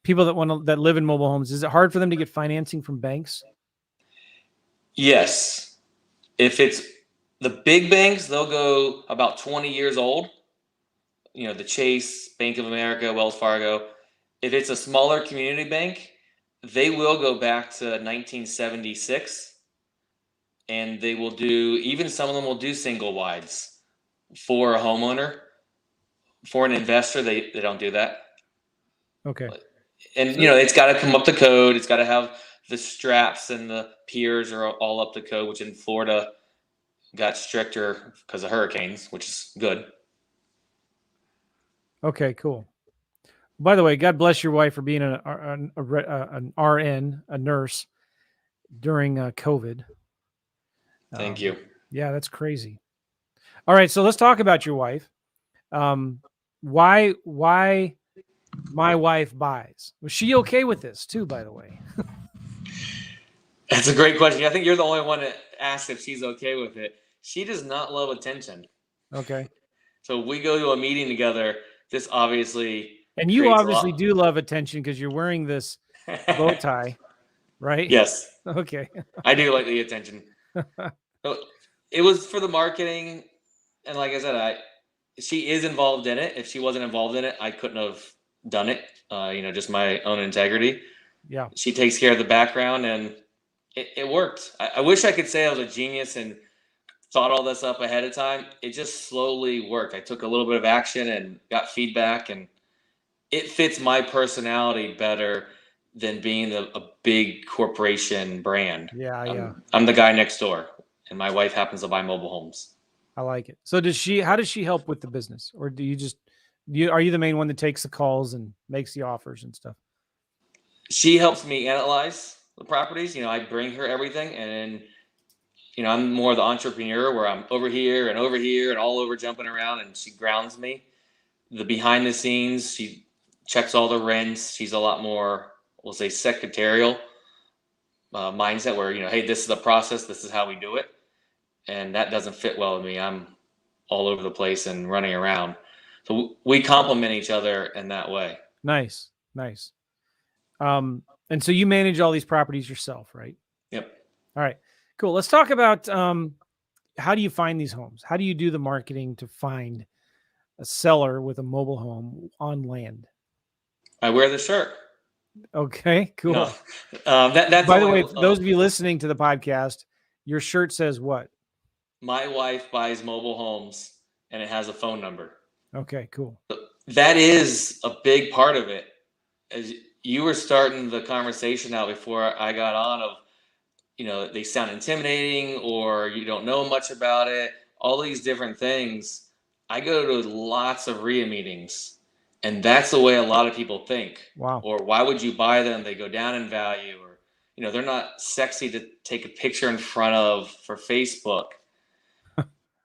people that live in mobile homes? Is it hard for them to get financing from banks? Yes. If it's the big banks, they'll go about 20 years old. The Chase, Bank of America, Wells Fargo. If it's a smaller community bank, they will go back to 1976. And they will do, even some of them will do single wides for a homeowner. For an investor, they don't do that. Okay. And, it's got to come up to code. It's got to have the straps and the piers are all up to code, which in Florida got stricter because of hurricanes, which is good. Okay, cool. By the way, God bless your wife for being an RN, a nurse during COVID. Thank you. Yeah, that's crazy. All right, so let's talk about your wife. Why my wife buys? Was she okay with this too, by the way? That's a great question. I think you're the only one that asked if she's okay with it. She does not love attention. Okay. So we go to a meeting together. This obviously, and you obviously do love attention because you're wearing this bow tie, right? Yes. Okay. I do like the attention. It was for the marketing, and like I said, she is involved in it. If she wasn't involved in it, I couldn't have done it. Just my own integrity. Yeah. She takes care of the background, and it worked. I wish I could say I was a genius and thought all this up ahead of time. It just slowly worked. I took a little bit of action and got feedback, and it fits my personality better than being a big corporation brand. Yeah. I'm the guy next door, and my wife happens to buy mobile homes. I like it. So how does she help with the business, or do you just Are you the main one that takes the calls and makes the offers and stuff? She helps me analyze the properties. I bring her everything, and I'm more the entrepreneur where I'm over here and all over jumping around, and she grounds me. The behind the scenes, she checks all the rents. She's a lot more, we'll say, secretarial mindset where, hey, this is the process, this is how we do it. And that doesn't fit well with me. I'm all over the place and running around. So we complement each other in that way. Nice. And so you manage all these properties yourself, right? Yep. All right, cool. Let's talk about how do you find these homes? How do you do the marketing to find a seller with a mobile home on land? I wear the shirt. Okay, cool. No, that's by the way, for those of you listening to the podcast, your shirt says what? My wife buys mobile homes, and it has a phone number. Okay, cool. That is a big part of it. As you were starting the conversation out before I got on of, they sound intimidating or you don't know much about it, all these different things. I go to lots of RIA meetings, and that's the way a lot of people think. Wow. Or why would you buy them? They go down in value, or, they're not sexy to take a picture in front of for Facebook.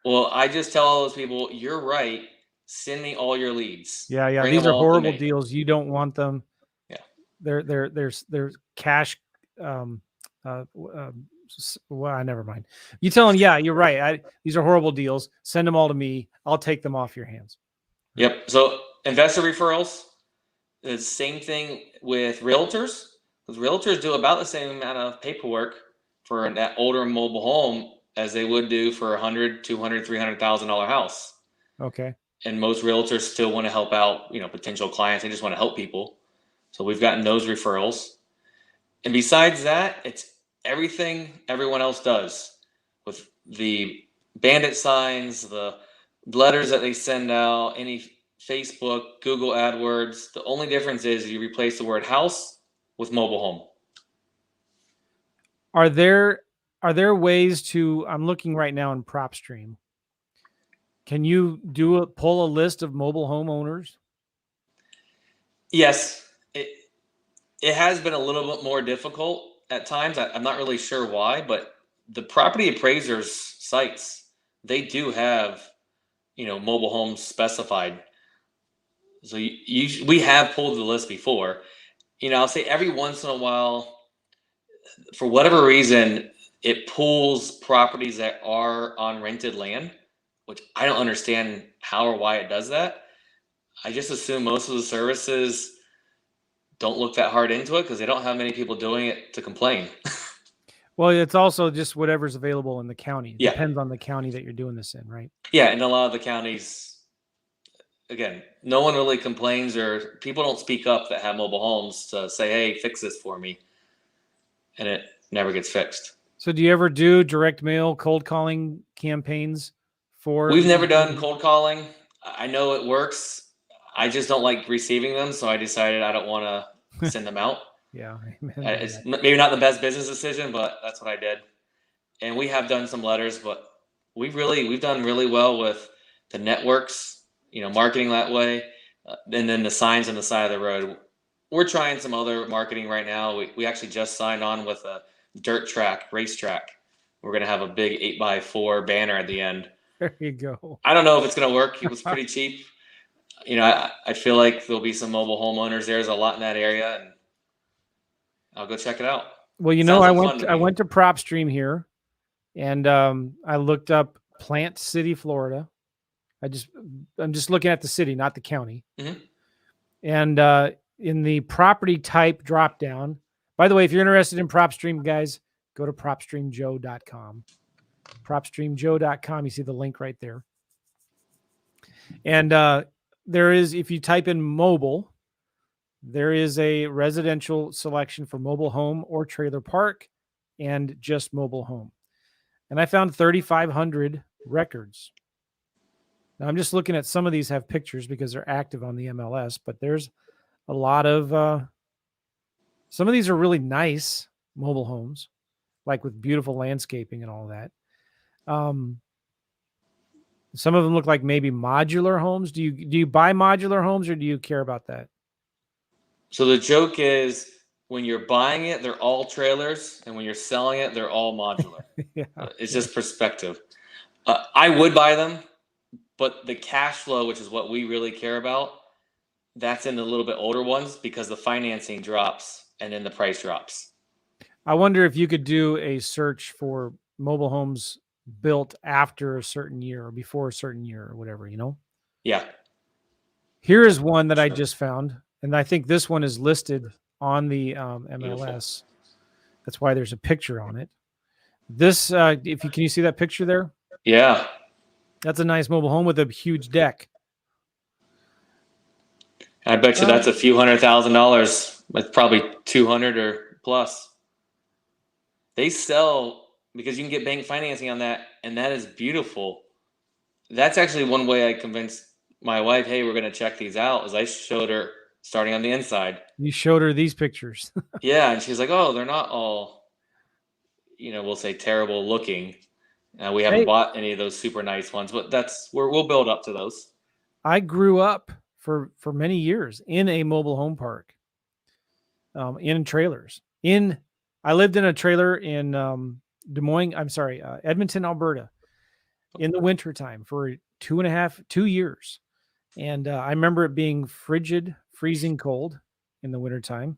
Well, I just tell all those people, you're right. Send me all your leads. Yeah. Bring These them are all to horrible me. deals. You don't want them. Yeah. They're cash. Well, never mind. You tell them, yeah, you're right. These are horrible deals. Send them all to me. I'll take them off your hands. Yep. So investor referrals, the same thing with realtors, because realtors do about the same amount of paperwork for that older mobile home as they would do for $100,000, $200,000, $300,000 house. Okay. And most realtors still want to help out, potential clients. They just want to help people. So we've gotten those referrals. And besides that, it's everything everyone else does with the bandit signs, the letters that they send out, any Facebook, Google AdWords. The only difference is you replace the word house with mobile home. Are there ways to, I'm looking right now in PropStream. Can you pull a list of mobile home owners? Yes. It has been a little bit more difficult at times. I'm not really sure why, but the property appraisers sites, they do have, mobile homes specified. So we have pulled the list before. I'll say every once in a while, for whatever reason, it pulls properties that are on rented land, which I don't understand how or why it does that. I just assume most of the services don't look that hard into it because they don't have many people doing it to complain. Well, it's also just whatever's available in the county. It Yeah. depends on the county that you're doing this in, right? Yeah, and a lot of the counties, again, no one really complains or people don't speak up that have mobile homes to say, hey, fix this for me. And it never gets fixed. So do you ever do direct mail cold calling campaigns for? We've never done cold calling. I know it works. I just don't like receiving them, so I decided I don't want to send them out. Yeah. It's maybe not the best business decision, but that's what I did. And we have done some letters, but we've done really well with the networks, marketing that way, and then the signs on the side of the road. We're trying some other marketing right now. We actually just signed on with a dirt track, racetrack. We're going to have a big 8x4 banner at the end. There you go. I don't know if it's going to work. It was pretty cheap. I feel like there'll be some mobile homeowners. There's a lot in that area, and I'll go check it out. Well, I went to PropStream here, and I looked up Plant City, Florida. I'm just looking at the city, not the county. Mm-hmm. And in the property type drop down, by the way, if you're interested in PropStream, guys, go to propstreamjoe.com. propstreamjoe.com. You see the link right there. And there is, if you type in mobile, there is a residential selection for mobile home or trailer park and just mobile home. And I found 3,500 records. Now I'm just looking at some of these have pictures because they're active on the MLS, but there's a lot of, some of these are really nice mobile homes, like with beautiful landscaping and all that. Some of them look like maybe modular homes. Do you buy modular homes, or do you care about that? So the joke is when you're buying it, they're all trailers, and when you're selling it, they're all modular. Yeah. It's Okay. just perspective. I would buy them, but the cash flow, which is what we really care about, that's in the little bit older ones because the financing drops and then the price drops. I wonder if you could do a search for mobile homes built after a certain year or before a certain year or whatever, you know? Yeah. Here is one that I Sure. just found, and I think this one is listed on the Beautiful. MLS. That's why there's a picture on it. This, if you can you see that picture there? Yeah. That's a nice mobile home with a huge deck. I bet you that's a few $100,000. It's probably 200 or plus. They sell because you can get bank financing on that, and that is beautiful. That's actually one way I convinced my wife, hey, we're going to check these out, is I showed her starting on the inside. You showed her these pictures. Yeah, and she's like, oh, they're not all, we'll say terrible looking. We haven't Hey, bought any of those super nice ones, but we'll build up to those. I grew up for many years in a mobile home park, in trailers. I lived in a trailer in Des Moines. I'm sorry, Edmonton, Alberta, in the wintertime for 2 years. And I remember it being frigid, freezing cold in the wintertime.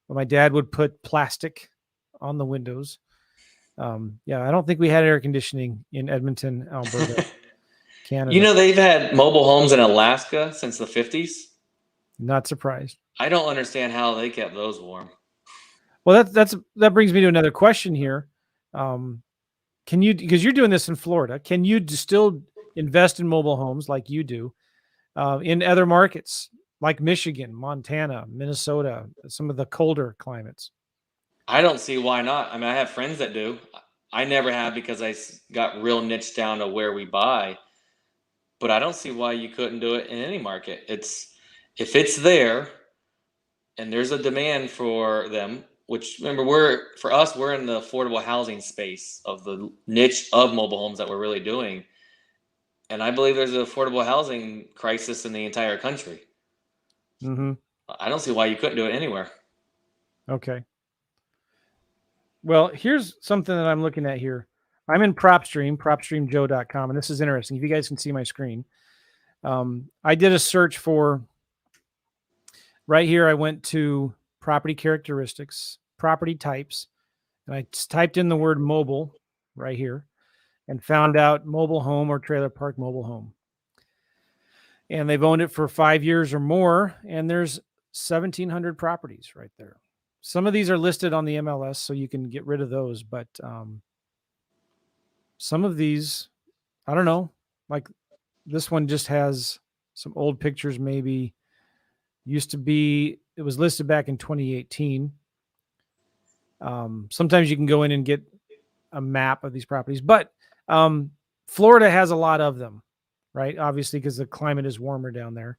But my dad would put plastic on the windows. Yeah, I don't think we had air conditioning in Edmonton, Alberta, Canada. They've had mobile homes in Alaska since the 50s. Not surprised. I don't understand how they kept those warm. Well, that brings me to another question here. Can you, because you're doing this in Florida, can you still invest in mobile homes like you do in other markets like Michigan, Montana, Minnesota, some of the colder climates? I don't see why not. I mean, I have friends that do. I never have because I got real niche down to where we buy. But I don't see why you couldn't do it in any market. If it's there and there's a demand for them, which remember we're in the affordable housing space of the niche of mobile homes that we're really doing. And I believe there's an affordable housing crisis in the entire country. Mm-hmm. I don't see why you couldn't do it anywhere. Okay. Well, here's something that I'm looking at here. I'm in PropStream, propstreamjoe.com, and this is interesting. If you guys can see my screen, I did a search for, right here, I went to property characteristics, property types, and I typed in the word mobile right here and found out mobile home or trailer park mobile home. And they've owned it for 5 years or more, and there's 1,700 properties right there. Some of these are listed on the MLS, so you can get rid of those. But some of these, I don't know, like this one just has some old pictures, maybe. It was listed back in 2018. Sometimes you can go in and get a map of these properties, but Florida has a lot of them, right? Obviously, because the climate is warmer down there.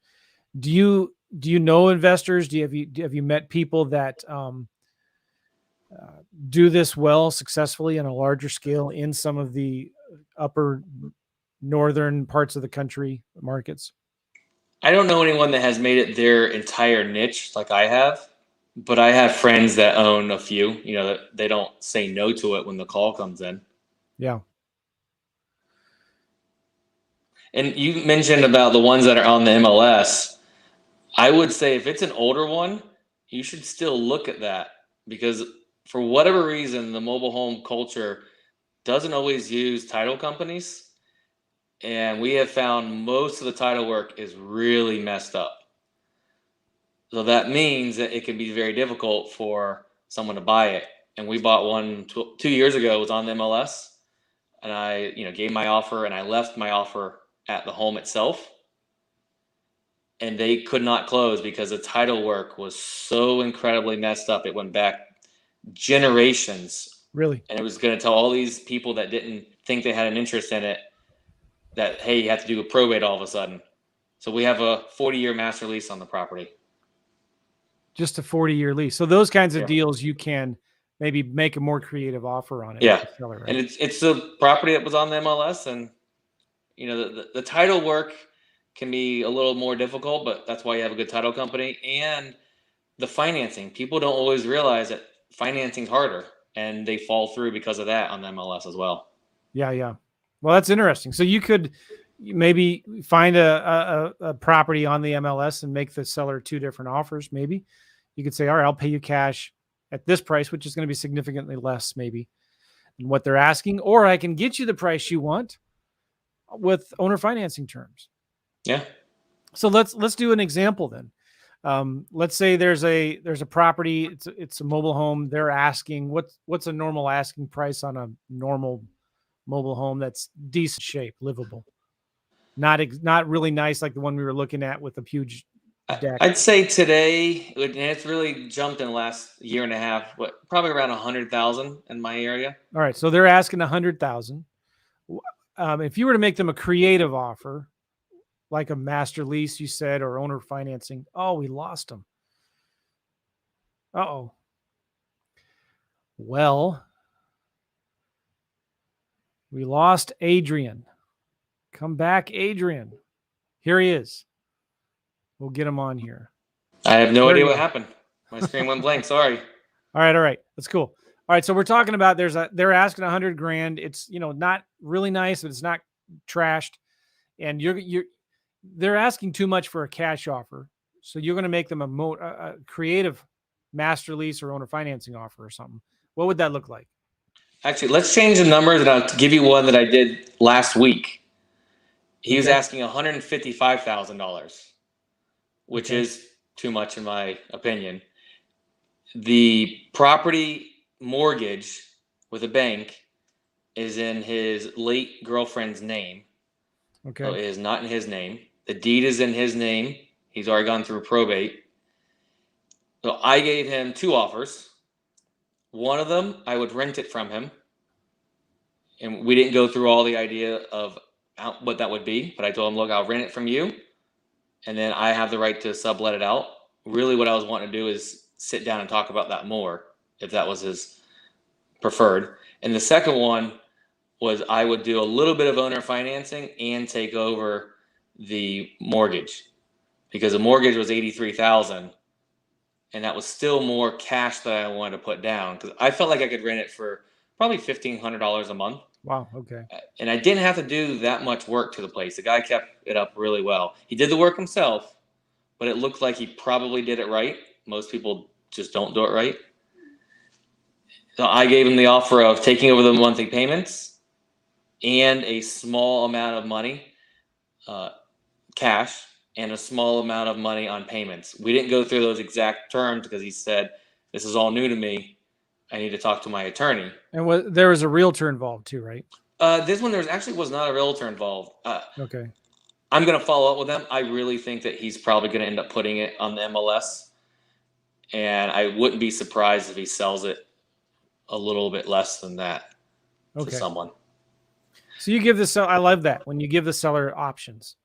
Do you know investors? Have you met people that do this well successfully on a larger scale in some of the upper northern parts of the country markets? I don't know anyone that has made it their entire niche like I have, but I have friends that own a few, that they don't say no to it when the call comes in. Yeah. And you mentioned about the ones that are on the MLS. I would say if it's an older one, you should still look at that because for whatever reason, the mobile home culture doesn't always use title companies. And we have found most of the title work is really messed up. So that means that it can be very difficult for someone to buy it. And we bought one 2 years ago. It was on the MLS. And I, gave my offer and I left my offer at the home itself. And they could not close because the title work was so incredibly messed up. It went back generations. Really? And it was going to tell all these people that didn't think they had an interest in it that, hey, you have to do a probate all of a sudden. So we have a 40-year master lease on the property. Just a 40-year lease. So those kinds of deals, you can maybe make a more creative offer on it. Yeah. Seller, right? And it's the property that was on the MLS, and The title work can be a little more difficult, but that's why you have a good title company. And the financing, people don't always realize that financing's harder, and they fall through because of that on the MLS as well. Yeah, yeah. Well, that's interesting. So you could maybe find a property on the MLS and make the seller 2 different offers. Maybe you could say, all right, I'll pay you cash at this price, which is going to be significantly less maybe than what they're asking, or I can get you the price you want with owner financing terms. Yeah. So let's do an example then. Let's say there's a property. It's a mobile home. They're asking what's a normal asking price on a normal mobile home that's decent shape, livable, not really nice like the one we were looking at with a huge deck. I'd say today, and it's really jumped in the last year and a half, probably around 100,000 in my area. All right, so they're asking 100,000. If you were to make them a creative offer, like a master lease, you said, or owner financing, oh, we lost them. Uh-oh. Well, we lost Adrian. Come back, Adrian. Here he is. We'll get him on here. I have no idea what happened. My screen went blank. Sorry. All right. That's cool. All right, so we're talking about they're asking 100 grand. It's not really nice, but it's not trashed, and they're asking too much for a cash offer. So you're going to make them a creative master lease or owner financing offer or something. What would that look like? Actually, let's change the numbers, and I'll give you one that I did last week. He was asking $155,000, which is too much in my opinion. The property mortgage with a bank is in his late girlfriend's name. Okay. So it is not in his name. The deed is in his name. He's already gone through probate. So I gave him 2 offers. One of them, I would rent it from him. And we didn't go through all the idea of what that would be, but I told him, look, I'll rent it from you, and then I have the right to sublet it out. Really what I was wanting to do is sit down and talk about that more, if that was his preferred. And the second one was I would do a little bit of owner financing and take over the mortgage, because the mortgage was $83,000, and that was still more cash that I wanted to put down, because I felt like I could rent it for probably $1,500 a month. Wow. Okay. And I didn't have to do that much work to the place. The guy kept it up really well. He did the work himself, but it looked like he probably did it right. Most people just don't do it right. So I gave him the offer of taking over the monthly payments and a small amount of money, cash, and a small amount of money on payments. We didn't go through those exact terms because he said, this is all new to me. I need to talk to my attorney. And there was a realtor involved too, right? This one, was not a realtor involved. Okay. I'm going to follow up with him. I really think that he's probably going to end up putting it on the MLS. And I wouldn't be surprised if he sells it a little bit less than that to someone. So you give the seller, I love that, when you give the seller options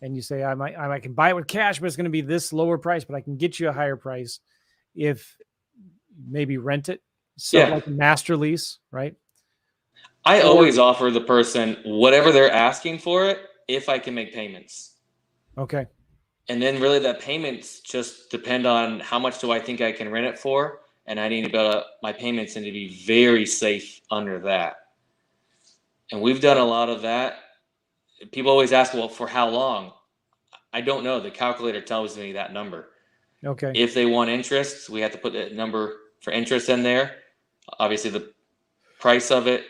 and you say, I can buy it with cash, but it's going to be this lower price, but I can get you a higher price if maybe rent it. So like a master lease, right? I always offer the person whatever they're asking for it if I can make payments. Okay. And then really that payments just depend on how much do I think I can rent it for, and I need to be able to, my payments need to be very safe under that. And we've done a lot of that. People always ask, well, for how long? I don't know. The calculator tells me that number. Okay. If they want interest, we have to put the number for interest in there. Obviously the price of it,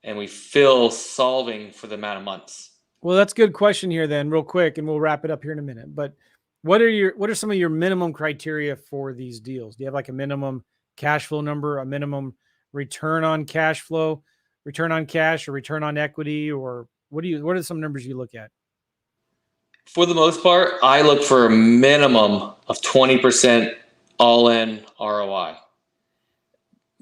and we fill solving for the amount of months. Well, that's a good question here then, real quick, and we'll wrap it up here in a minute. But what are some of your minimum criteria for these deals? Do you have like a minimum cash flow number, a minimum return on cash flow, return on cash, or return on equity, or what are some numbers you look at? For the most part, I look for a minimum of 20% all-in ROI.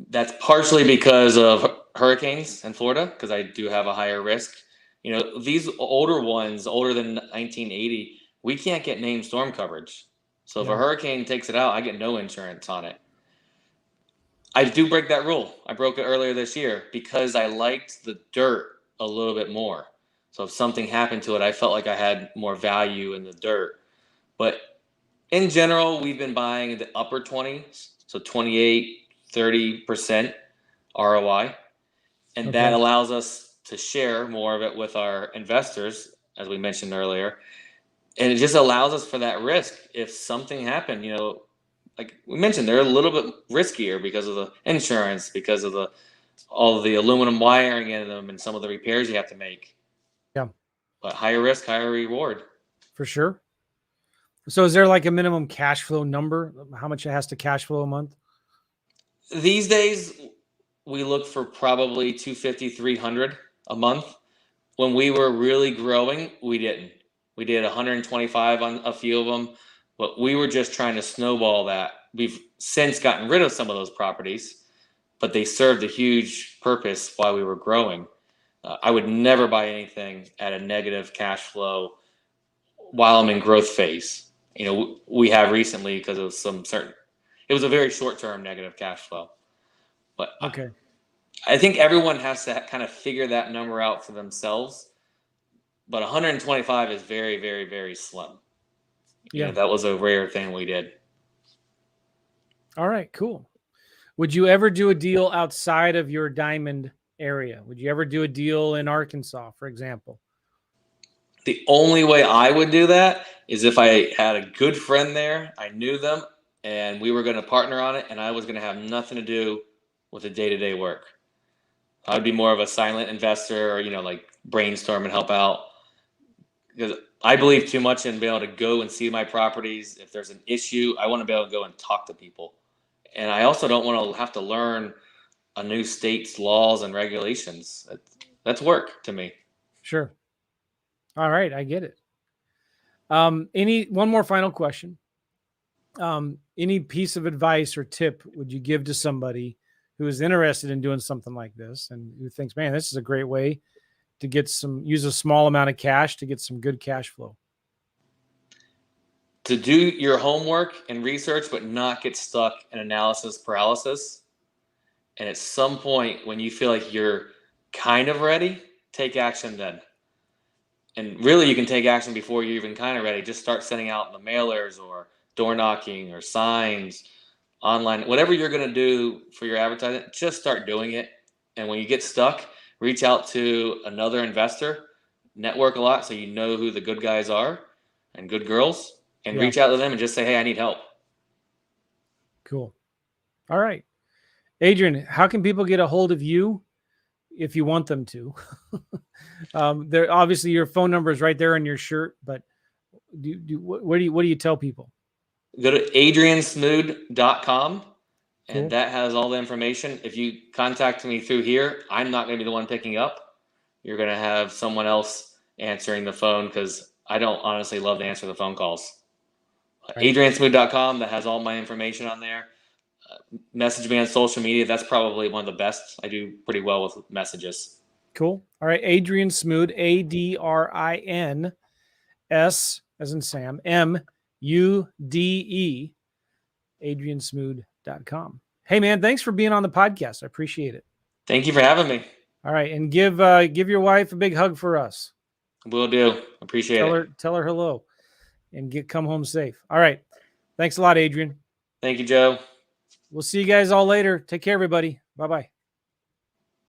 That's partially because of hurricanes in Florida, because I do have a higher risk. These older ones, older than 1980, we can't get named storm coverage. So if a hurricane takes it out, I get no insurance on it. I do break that rule. I broke it earlier this year because I liked the dirt a little bit more. So if something happened to it, I felt like I had more value in the dirt. But in general, we've been buying the upper 20s, so 28, 30% ROI. And that allows us to share more of it with our investors, as we mentioned earlier. And it just allows us for that risk. If something happened, like we mentioned, they're a little bit riskier because of the insurance, because of all of the aluminum wiring in them and some of the repairs you have to make. Yeah. But higher risk, higher reward. For sure. So is there like a minimum cash flow number? How much it has to cash flow a month? These days, we look for probably 250, 300 a month. When we were really growing, we didn't. We did 125 on a few of them, but we were just trying to snowball that. We've since gotten rid of some of those properties, but they served a huge purpose while we were growing. I would never buy anything at a negative cash flow while I'm in growth phase. We have recently because of it was a very short-term negative cash flow. But Okay. I think everyone has to kind of figure that number out for themselves. But 125 is very, very, very slim. Yeah. That was a rare thing we did. All right, cool. Would you ever do a deal outside of your diamond area? Would you ever do a deal in Arkansas, for example? The only way I would do that is if I had a good friend there, I knew them, and we were going to partner on it, and I was going to have nothing to do with the day-to-day work. I would be more of a silent investor or, like brainstorm and help out. Because I believe too much in being able to go and see my properties. If there's an issue, I want to be able to go and talk to people. And I also don't want to have to learn a new state's laws and regulations. That's work to me. Sure. All right, I get it. One more final question. Any piece of advice or tip would you give to somebody who is interested in doing something like this and who thinks, man, this is a great way to use a small amount of cash to get some good cash flow? To do your homework and research, but not get stuck in analysis paralysis. And at some point when you feel like you're kind of ready, take action then. And really, you can take action before you're even kind of ready. Just start sending out the mailers or door knocking or signs online, whatever you're going to do for your advertising, just start doing it. And when you get stuck, reach out to another investor, network a lot so you know who the good guys are and good girls, and reach out to them and just say, hey, I need help. Cool. All right. Adrian, how can people get a hold of you if you want them to? There, obviously your phone number is right there on your shirt, but what do you tell people? Go to adriansmude.com, and Cool. that has all the information. If you contact me through here, I'm not going to be the one picking up. You're going to have someone else answering the phone because I don't honestly love to answer the phone calls. Right. adriansmude.com, that has all my information on there. Message me on social media. That's probably one of the best. I do pretty well with messages. Cool. All right. Adrian Smude, ADRIN S as in Sam, MUDE, adriansmude.com. Hey man, thanks for being on the podcast. I appreciate it. Thank you for having me. All right. And give your wife a big hug for us. Will do. Appreciate it. Tell her hello and come home safe. All right. Thanks a lot, Adrian. Thank you, Joe. We'll see you guys all later. Take care, everybody. Bye-bye.